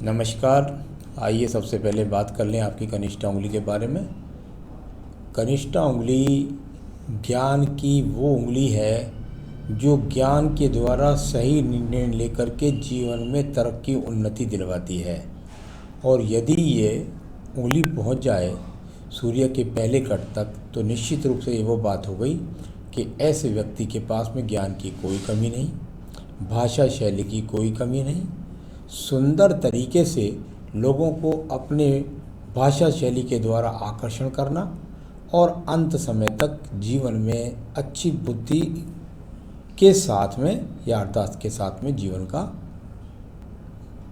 नमस्कार। आइए सबसे पहले बात कर लें आपकी कनिष्ठा उंगली के बारे में। कनिष्ठा उंगली ज्ञान की वो उंगली है जो ज्ञान के द्वारा सही निर्णय लेकर के जीवन में तरक्की उन्नति दिलवाती है। और यदि ये उंगली पहुंच जाए सूर्य के पहले कट तक तो निश्चित रूप से ये वो बात हो गई कि ऐसे व्यक्ति के पास में ज्ञान की कोई कमी नहीं, भाषा शैली की कोई कमी नहीं, सुंदर तरीके से लोगों को अपने भाषा शैली के द्वारा आकर्षण करना और अंत समय तक जीवन में अच्छी बुद्धि के साथ में याददाश्त के साथ में जीवन का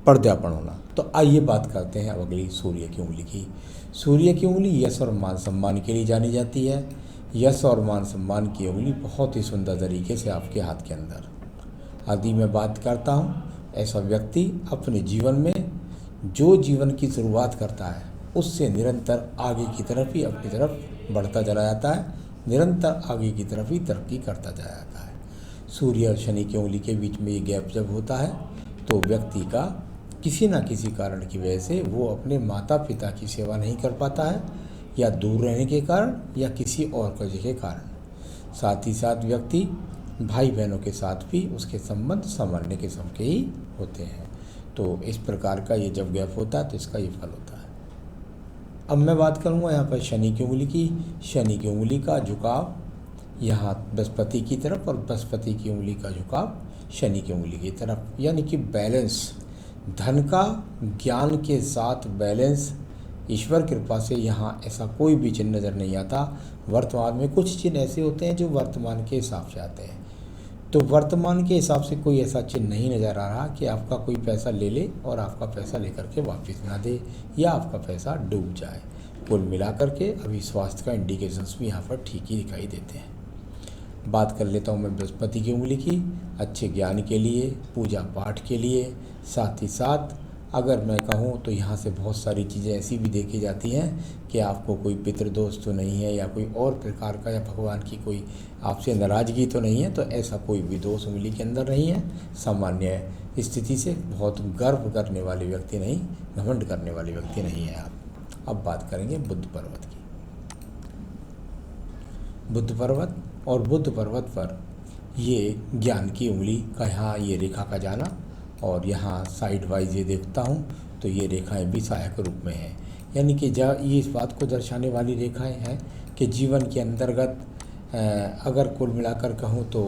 पर्दापण होना। तो आइए बात करते हैं अब अगली सूर्य की उंगली की। सूर्य की उंगली यश और मान सम्मान के लिए जानी जाती है। यश और मान सम्मान की उंगली बहुत ही सुंदर तरीके से आपके हाथ के अंदर आदि मैं बात करता हूँ। ऐसा व्यक्ति अपने जीवन में जो जीवन की शुरुआत करता है उससे निरंतर आगे की तरफ ही अपनी तरफ बढ़ता चला जाता है, निरंतर आगे की तरफ ही तरक्की करता चला जाता है। सूर्य और शनि की उंगली के बीच में ये गैप जब होता है तो व्यक्ति का किसी न किसी कारण की वजह से वो अपने माता पिता की सेवा नहीं कर पाता है, या दूर रहने के कारण या किसी और वजह के कारण। साथ ही साथ व्यक्ति भाई बहनों के साथ भी उसके संबंध संवरने के सम के ही होते हैं। तो इस प्रकार का ये जब गैप होता है तो इसका ये फल होता है। अब मैं बात करूँगा यहाँ पर शनि की उंगली की। शनि की उंगली का झुकाव यहाँ बृहस्पति की तरफ और बृहस्पति की उंगली का झुकाव शनि की उंगली की तरफ, यानी कि बैलेंस, धन का ज्ञान के साथ बैलेंस। ईश्वर कृपा से यहाँ ऐसा कोई भी चिन्ह नज़र नहीं आता। वर्तमान में कुछ चिन्ह ऐसे होते हैं जो वर्तमान के हिसाब से आते हैं, तो वर्तमान के हिसाब से कोई ऐसा चिन्ह नहीं नज़र आ रहा कि आपका कोई पैसा ले ले और आपका पैसा लेकर के वापस ना दे या आपका पैसा डूब जाए। कुल मिलाकर के अभी स्वास्थ्य का इंडिकेशंस भी यहाँ पर ठीक ही दिखाई देते हैं। बात कर लेता हूँ मैं बृहस्पति की उंगली की। अच्छे ज्ञान के लिए, पूजा पाठ के लिए, साथ ही साथ अगर मैं कहूँ तो यहाँ से बहुत सारी चीज़ें ऐसी भी देखी जाती हैं कि आपको कोई पितृदोष तो नहीं है या कोई और प्रकार का या भगवान की कोई आपसे नाराज़गी तो नहीं है, तो ऐसा कोई भी दोष उंगली के अंदर नहीं है। सामान्य स्थिति से बहुत गर्व करने वाले व्यक्ति नहीं, घमंड करने वाले व्यक्ति नहीं है आप। अब बात करेंगे बुद्ध पर्वत की। बुद्ध पर्वत और बुद्ध पर्वत पर ये ज्ञान की उंगली का यहाँ ये रेखा का जाना, और यहाँ साइड वाइज ये देखता हूँ तो ये रेखाएं भी सहायक रूप में हैं, यानी कि ये इस बात को दर्शाने वाली रेखाएं हैं कि जीवन के अंतर्गत अगर कुल मिलाकर कहूँ तो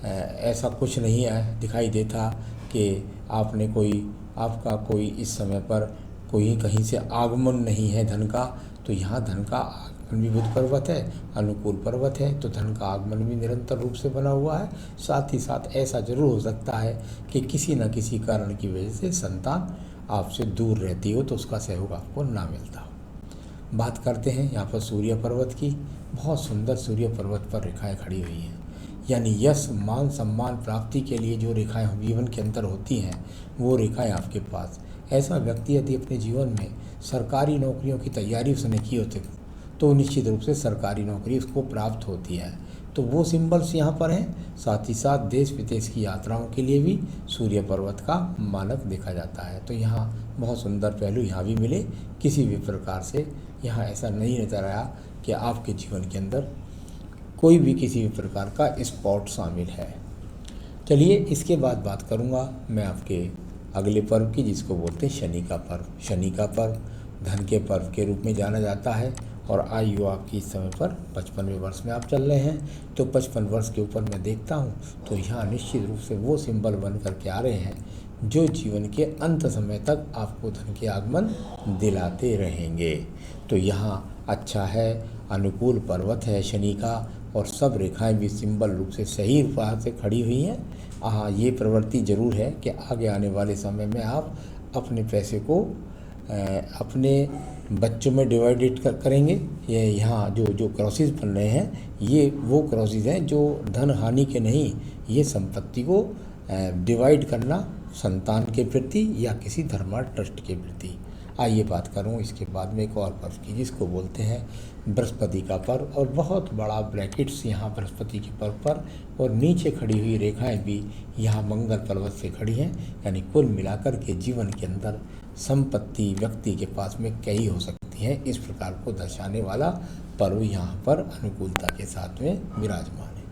ऐसा कुछ नहीं है दिखाई देता कि आपका कोई इस समय पर कोई कहीं से आगमन नहीं है धन का। तो यहाँ धन का आगमन भी बुध पर्वत है, अनुकूल पर्वत है, तो धन का आगमन भी निरंतर रूप से बना हुआ है। साथ ही साथ ऐसा जरूर हो सकता है कि किसी न किसी कारण की वजह से संतान आपसे दूर रहती हो तो उसका सहयोग आपको ना मिलता हो। बात करते हैं यहाँ पर सूर्य पर्वत की। बहुत सुंदर सूर्य पर्वत पर रेखाएं खड़ी हुई हैं, यानी यश मान सम्मान प्राप्ति के लिए जो रेखाएं जीवन के अंदर होती हैं वो रेखाएं आपके पास। ऐसा व्यक्ति यदि अपने जीवन में सरकारी नौकरियों की तैयारी उसने की होती तो निश्चित रूप से सरकारी नौकरी उसको प्राप्त होती है, तो वो सिंबल्स यहाँ पर हैं। साथ ही साथ देश विदेश की यात्राओं के लिए भी सूर्य पर्वत का मानक देखा जाता है। तो यहाँ बहुत सुंदर पहलू यहाँ भी मिले। किसी भी प्रकार से यहाँ ऐसा नहीं नजर आया कि आपके जीवन के अंदर कोई भी किसी भी प्रकार का स्पॉट शामिल है। चलिए इसके बाद बात करूँगा मैं आपके अगले पर्व की, जिसको बोलते हैं शनि का पर्व। शनि का पर्व धन के पर्व के रूप में जाना जाता है और आयु आपकी इस समय पर 55वें वर्ष में आप चल रहे हैं। तो 55 वर्ष के ऊपर मैं देखता हूँ तो यहाँ निश्चित रूप से वो सिंबल बन करके आ रहे हैं जो जीवन के अंत समय तक आपको धन के आगमन दिलाते रहेंगे। तो यहाँ अच्छा है, अनुकूल पर्वत है शनि का, और सब रेखाएं भी सिंबल रूप से सही रूप से खड़ी हुई हैं। हाँ, ये प्रवृत्ति ज़रूर है कि आगे आने वाले समय में आप अपने पैसे को अपने बच्चों में डिवाइडेड करेंगे। ये यहाँ जो क्रॉसेस बन रहे हैं ये वो क्रॉसेस हैं जो धन हानि के नहीं, ये संपत्ति को डिवाइड करना संतान के प्रति या किसी धर्मा ट्रस्ट के प्रति। आइए बात करूँ इसके बाद में एक और पर्व की, जिसको बोलते हैं बृहस्पति का पर्व। और बहुत बड़ा ब्रैकेट्स यहाँ बृहस्पति के पर्व पर, और नीचे खड़ी हुई रेखाएं भी यहाँ मंगल पर्वत से खड़ी हैं। यानी कुल मिलाकर के जीवन के अंदर संपत्ति व्यक्ति के पास में कई हो सकती हैं। इस प्रकार को दर्शाने वाला पर्व यहाँ पर अनुकूलता के साथ में विराजमान है।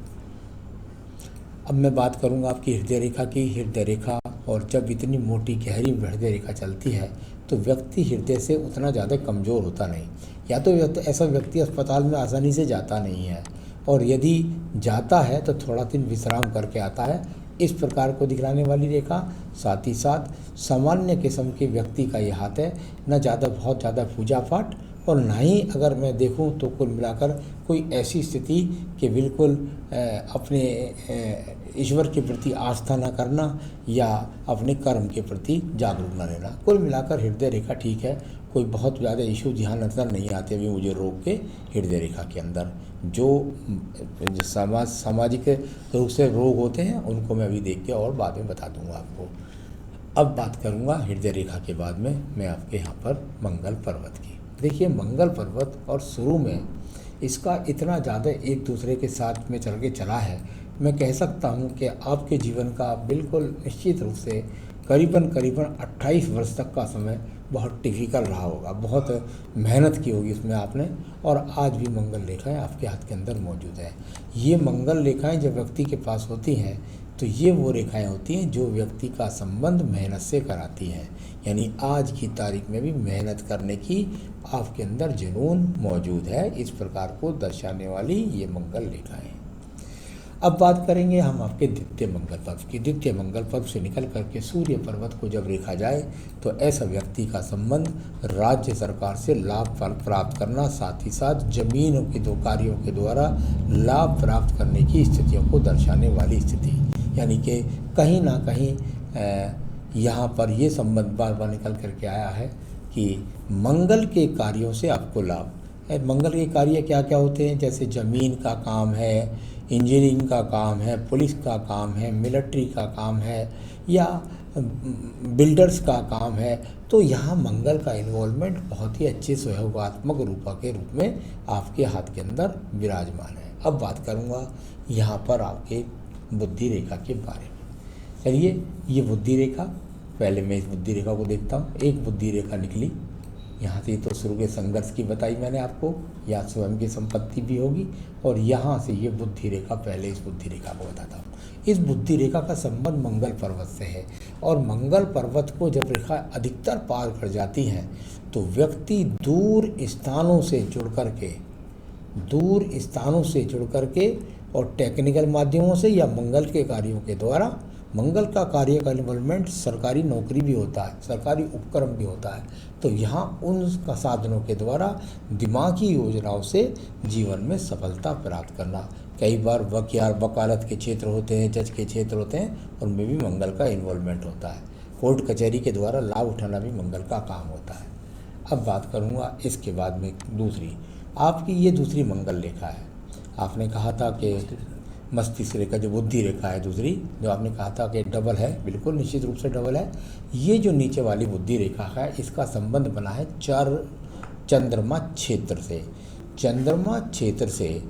अब मैं बात करूँगा आपकी हृदय रेखा की। हृदय रेखा, और जब इतनी मोटी गहरी हृदय रेखा चलती है तो व्यक्ति हृदय से उतना ज़्यादा कमज़ोर होता नहीं, या तो ऐसा व्यक्ति अस्पताल में आसानी से जाता नहीं है, और यदि जाता है तो थोड़ा दिन विश्राम करके आता है। इस प्रकार को दिखलाने वाली रेखा। साथ ही साथ सामान्य किस्म के व्यक्ति का ये हाथ है, न ज़्यादा बहुत ज़्यादा पूजा पाठ, और ना ही अगर मैं देखूं तो कुल मिलाकर कोई ऐसी स्थिति कि बिल्कुल अपने ईश्वर के प्रति आस्था न करना या अपने कर्म के प्रति जागरूक न रहना। कुल मिलाकर हृदय रेखा ठीक है, कोई बहुत ज़्यादा इशू ध्यान नजर नहीं आते अभी मुझे रोग के हृदय रेखा के अंदर। जो सामाजिक रूप से रोग होते हैं उनको मैं अभी देख के और बाद में बता दूंगा आपको। अब बात करूंगा हृदय रेखा के बाद में मैं आपके यहाँ पर मंगल पर्वत की। देखिए, मंगल पर्वत और शुरू में इसका इतना ज़्यादा एक दूसरे के साथ में चल के चला है, मैं कह सकता हूँ कि आपके जीवन का बिल्कुल निश्चित रूप से करीबन 28 वर्ष तक का समय बहुत टिपिकल रहा होगा, बहुत मेहनत की होगी इसमें आपने, और आज भी मंगल रेखाएं आपके हाथ के अंदर मौजूद है। ये मंगल रेखाएं जब व्यक्ति के पास होती हैं तो ये वो रेखाएं होती हैं जो व्यक्ति का संबंध मेहनत से कराती हैं, यानी आज की तारीख में भी मेहनत करने की आपके अंदर जुनून मौजूद है। इस प्रकार को दर्शाने वाली ये मंगल रेखाएं। अब बात करेंगे हम आपके द्वितीय मंगल पर्व की। द्वितीय मंगल पर्व से निकल करके सूर्य पर्वत को जब रेखा जाए तो ऐसा व्यक्ति का संबंध राज्य सरकार से लाभ प्राप्त करना, साथ ही साथ जमीनों के दो कार्यों के द्वारा लाभ प्राप्त करने की स्थितियों को दर्शाने वाली स्थिति, यानी कि कहीं ना कहीं यहाँ पर ये संबंध बार बार निकल करके आया है कि मंगल के कार्यों से आपको लाभ। मंगल के कार्य क्या क्या होते हैं, जैसे ज़मीन का काम है, इंजीनियरिंग का काम है, पुलिस का काम है, मिलिट्री का काम है, या बिल्डर्स का काम है। तो यहाँ मंगल का इन्वॉल्वमेंट बहुत ही अच्छे सहयोगात्मक रूपा के रूप में आपके हाथ के अंदर विराजमान है। अब बात करूँगा यहाँ पर आपके बुद्धि रेखा के बारे में। चलिए, ये बुद्धि रेखा, पहले मैं इस बुद्धि रेखा को देखता हूँ। एक बुद्धि रेखा निकली यहाँ से, तो शुरू के संघर्ष की बताई मैंने आपको, या स्वयं की संपत्ति भी होगी, और यहाँ से ये बुद्धि रेखा, पहले इस बुद्धि रेखा को बताता हूँ। इस बुद्धि रेखा का संबंध मंगल पर्वत से है, और मंगल पर्वत को जब रेखा अधिकतर पार कर जाती हैं तो व्यक्ति दूर स्थानों से जुड़ करके और टेक्निकल माध्यमों से या मंगल के कार्यों के द्वारा, मंगल का कार्य का इन्वॉल्वमेंट सरकारी नौकरी भी होता है, सरकारी उपक्रम भी होता है, तो यहाँ उन साधनों के द्वारा दिमागी योजनाओं से जीवन में सफलता प्राप्त करना। कई बार वकालत के क्षेत्र होते हैं, जज के क्षेत्र होते हैं, उनमें भी मंगल का इन्वॉल्वमेंट होता है। कोर्ट कचहरी के द्वारा लाभ उठाना भी मंगल का काम होता है। अब बात करूँगा इसके बाद में दूसरी, आपकी ये दूसरी मंगल रेखा है। आपने कहा था कि मस्तिष्क रेखा जो बुद्धि रेखा है दूसरी, जो आपने कहा था कि डबल है, बिल्कुल निश्चित रूप से डबल है। ये जो नीचे वाली बुद्धि रेखा है, इसका संबंध बना है चंद्रमा क्षेत्र से,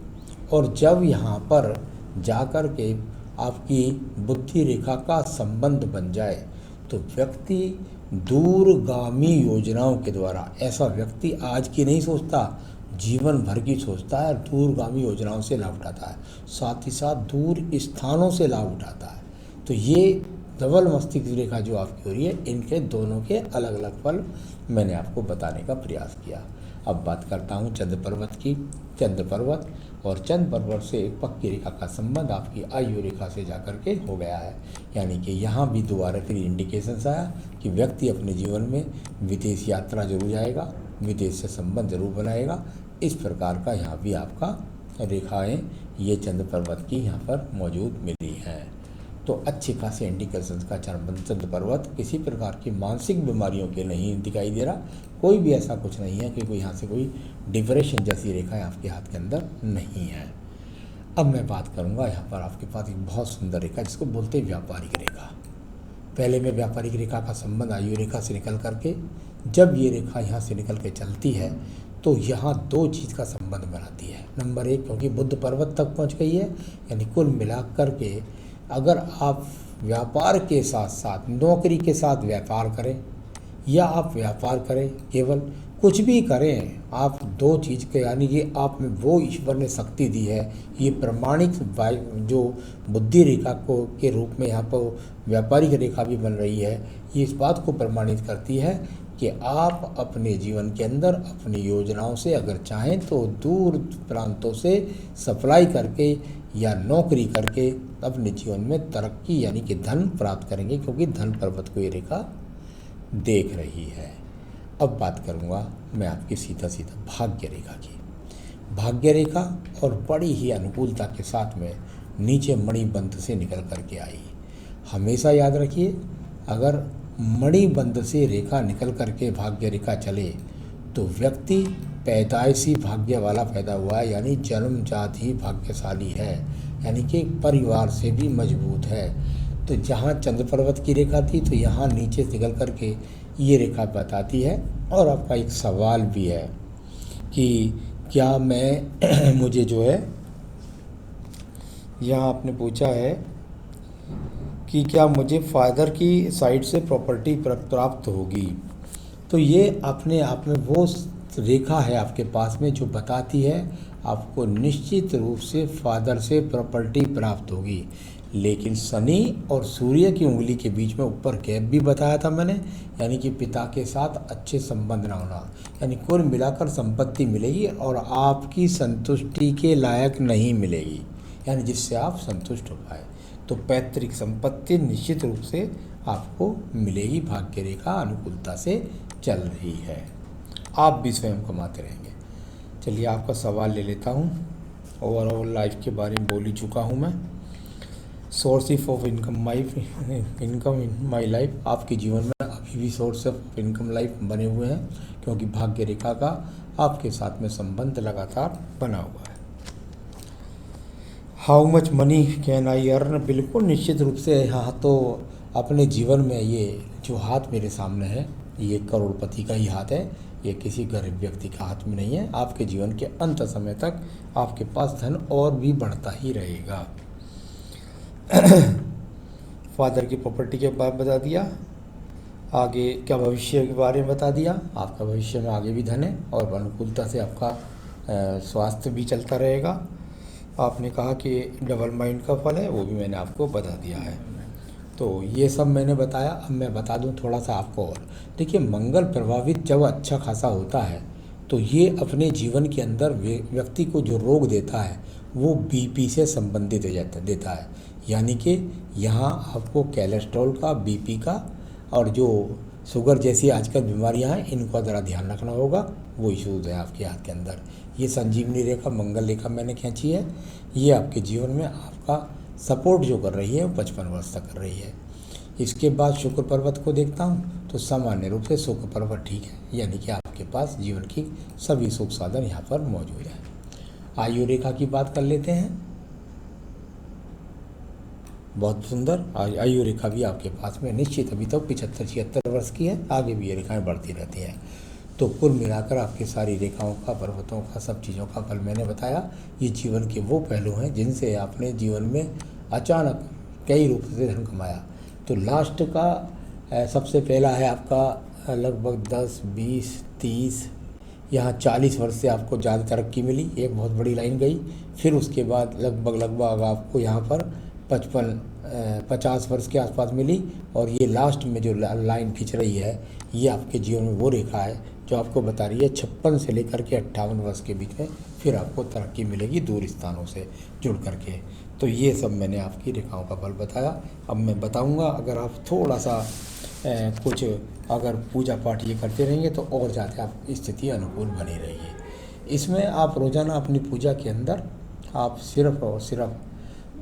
और जब यहाँ पर जाकर के आपकी बुद्धि रेखा का संबंध बन जाए तो व्यक्ति दूरगामी योजनाओं के द्वारा, ऐसा व्यक्ति आज की नहीं सोचता, जीवन भर की सोचता है, दूरगामी योजनाओं से लाभ उठाता है, साथ ही साथ दूर स्थानों से लाभ उठाता है। तो ये डबल मस्तिष्क रेखा जो आपकी हो रही है, इनके दोनों के अलग अलग फल मैंने आपको बताने का प्रयास किया। अब बात करता हूँ चंद्र पर्वत की। चंद्र पर्वत और चंद्र पर्वत से एक पक्की रेखा का संबंध आपकी आयु रेखा से जाकर के हो गया है, यानी कि यहाँ भी दोबारा फिर इंडिकेशंस आया कि व्यक्ति अपने जीवन में विदेश यात्रा जरूर जाएगा, विदेश से संबंध जरूर बनाएगा। इस प्रकार का यहाँ भी आपका रेखाएं ये चंद्र पर्वत की यहाँ पर मौजूद मिली हैं। तो अच्छे खासे इंडिकेशंस का चंद्र पर्वत किसी प्रकार की मानसिक बीमारियों के नहीं दिखाई दे रहा, कोई भी ऐसा कुछ नहीं है कि कोई यहाँ से कोई डिप्रेशन जैसी रेखाएं आपके हाथ के अंदर नहीं है। अब मैं बात करूँगा यहाँ पर आपके पास एक बहुत सुंदर रेखा जिसको बोलते हैं व्यापारिक रेखा। पहले मैं व्यापारिक रेखा का संबंध आयु रेखा से निकल करके, जब ये रेखा यहाँ से निकल के चलती है तो यहाँ दो चीज़ का संबंध बनाती है। नंबर एक, क्योंकि बुध पर्वत तक पहुँच गई है, यानी कुल मिलाकर के अगर आप व्यापार के साथ साथ नौकरी के साथ व्यापार करें या आप व्यापार करें, केवल कुछ भी करें आप, दो चीज़ के यानी कि आप में वो ईश्वर ने शक्ति दी है। ये प्रमाणिक जो बुद्धि रेखा को के रूप में यहाँ पर व्यापारिक रेखा भी बन रही है, ये इस बात को प्रमाणित करती है कि आप अपने जीवन के अंदर अपनी योजनाओं से अगर चाहें तो दूर प्रांतों से सप्लाई करके या नौकरी करके अपने जीवन में तरक्की यानी कि धन प्राप्त करेंगे, क्योंकि धन पर्वत को ये रेखा देख रही है। अब बात करूँगा मैं आपकी सीधा सीधा भाग्य रेखा की। भाग्य रेखा और बड़ी ही अनुकूलता के साथ में नीचे मणिबंध से निकल करके आई। हमेशा याद रखिए, अगर मणिबंध से रेखा निकल करके भाग्य रेखा चले तो व्यक्ति पैदाइशी भाग्य वाला पैदा हुआ है, यानी जन्मजात ही भाग्यशाली है, यानी कि परिवार से भी मजबूत है। तो जहाँ चंद्र पर्वत की रेखा थी तो यहाँ नीचे निकल करके ये रेखा बताती है। और आपका एक सवाल भी है कि क्या मैं मुझे जो है, यहाँ आपने पूछा है कि क्या मुझे फादर की साइड से प्रॉपर्टी प्राप्त होगी। तो ये अपने आप में वो रेखा है आपके पास में जो बताती है आपको निश्चित रूप से फादर से प्रॉपर्टी प्राप्त होगी। लेकिन शनि और सूर्य की उंगली के बीच में ऊपर गैप भी बताया था मैंने, यानी कि पिता के साथ अच्छे संबंध ना होना, यानी कुल मिलाकर संपत्ति मिलेगी और आपकी संतुष्टि के लायक नहीं मिलेगी, यानी जिससे आप संतुष्ट हो पाए। तो पैतृक संपत्ति निश्चित रूप से आपको मिलेगी, भाग्य रेखा अनुकूलता से चल रही है, आप भी स्वयं कमाते रहेंगे। चलिए आपका सवाल ले लेता हूँ। ओवरऑल लाइफ के बारे में बोल ही चुका हूँ मैं। Source of income in my life, आपके जीवन में अभी भी सोर्स ऑफ इनकम लाइफ बने हुए हैं, क्योंकि भाग्य रेखा का आपके साथ में संबंध लगातार बना हुआ है। How much money can I earn, बिल्कुल निश्चित रूप से। यहाँ तो अपने जीवन में ये जो हाथ मेरे सामने है ये करोड़पति का ही हाथ है, ये किसी गरीब व्यक्ति का हाथ में नहीं है। आपके जीवन के अंत समय तक आपके पास धन और भी बढ़ता ही रहेगा। फादर की प्रॉपर्टी के बारे में बता दिया, आगे क्या भविष्य के बारे में बता दिया। आपका भविष्य में आगे भी धन है और अनुकूलता से आपका स्वास्थ्य भी चलता रहेगा। आपने कहा कि डबल माइंड का फल है, वो भी मैंने आपको बता दिया है। तो ये सब मैंने बताया। अब मैं बता दूं थोड़ा सा आपको और। देखिए, मंगल प्रभावित जब अच्छा खासा होता है तो ये अपने जीवन के अंदर व्यक्ति को जो रोग देता है वो बीपी से संबंधित देता है, यानी कि यहाँ आपको कोलेस्ट्रॉल का, बीपी का और जो शुगर जैसी आजकल बीमारियां हैं इनको ज़रा ध्यान रखना होगा, वो इशूज़ है आपके हाथ के अंदर। ये संजीवनी रेखा, मंगल रेखा मैंने खींची है, ये आपके जीवन में आपका सपोर्ट जो कर रही है वो 55 वर्ष तक कर रही है। इसके बाद शुक्र पर्वत को देखता हूँ तो सामान्य रूप से शुक्र पर्वत ठीक है, यानी कि आपके पास जीवन की सभी सुख साधन यहाँ पर मौजूद है। आयु रेखा की बात कर लेते हैं। बहुत सुंदर आयु रेखा भी आपके पास में निश्चित अभी तक 75-76 वर्ष की है, आगे भी ये रेखाएं बढ़ती रहती हैं। तो कुल मिलाकर आपकी सारी रेखाओं का, पर्वतों का, सब चीज़ों का फल मैंने बताया। ये जीवन के वो पहलू हैं जिनसे आपने जीवन में अचानक कई रूप से धन कमाया। तो लास्ट का सबसे पहला है आपका लगभग 10, 20, 30, यहाँ 40 वर्ष से आपको ज़्यादा तरक्की मिली, एक बहुत बड़ी लाइन गई। फिर उसके बाद लगभग आपको यहाँ पर 50 वर्ष के आसपास मिली। और ये लास्ट में जो लाइन खींच रही है ये आपके जीवन में वो रेखा है जो आपको बता रही है 56 से लेकर के 58 वर्ष के बीच में फिर आपको तरक्की मिलेगी दूर स्थानों से जुड़ करके। तो ये सब मैंने आपकी रेखाओं का फल बताया। अब मैं बताऊंगा, अगर आप थोड़ा सा कुछ अगर पूजा पाठ ये करते रहेंगे तो और ज़्यादा आप स्थिति अनुकूल बनी रहेगी। इसमें आप रोज़ाना अपनी पूजा के अंदर आप सिर्फ और सिर्फ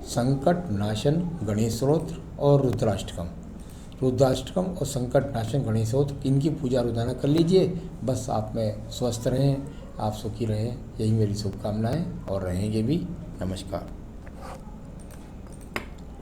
संकट नाशन गणेश स्तोत्र और रुद्राष्टकम और संकट नाशन गणेश स्तोत्र, इनकी पूजा रोजाना कर लीजिए। बस आप में स्वस्थ रहें, आप सुखी रहें, यही मेरी शुभकामनाएं और रहेंगे भी। नमस्कार।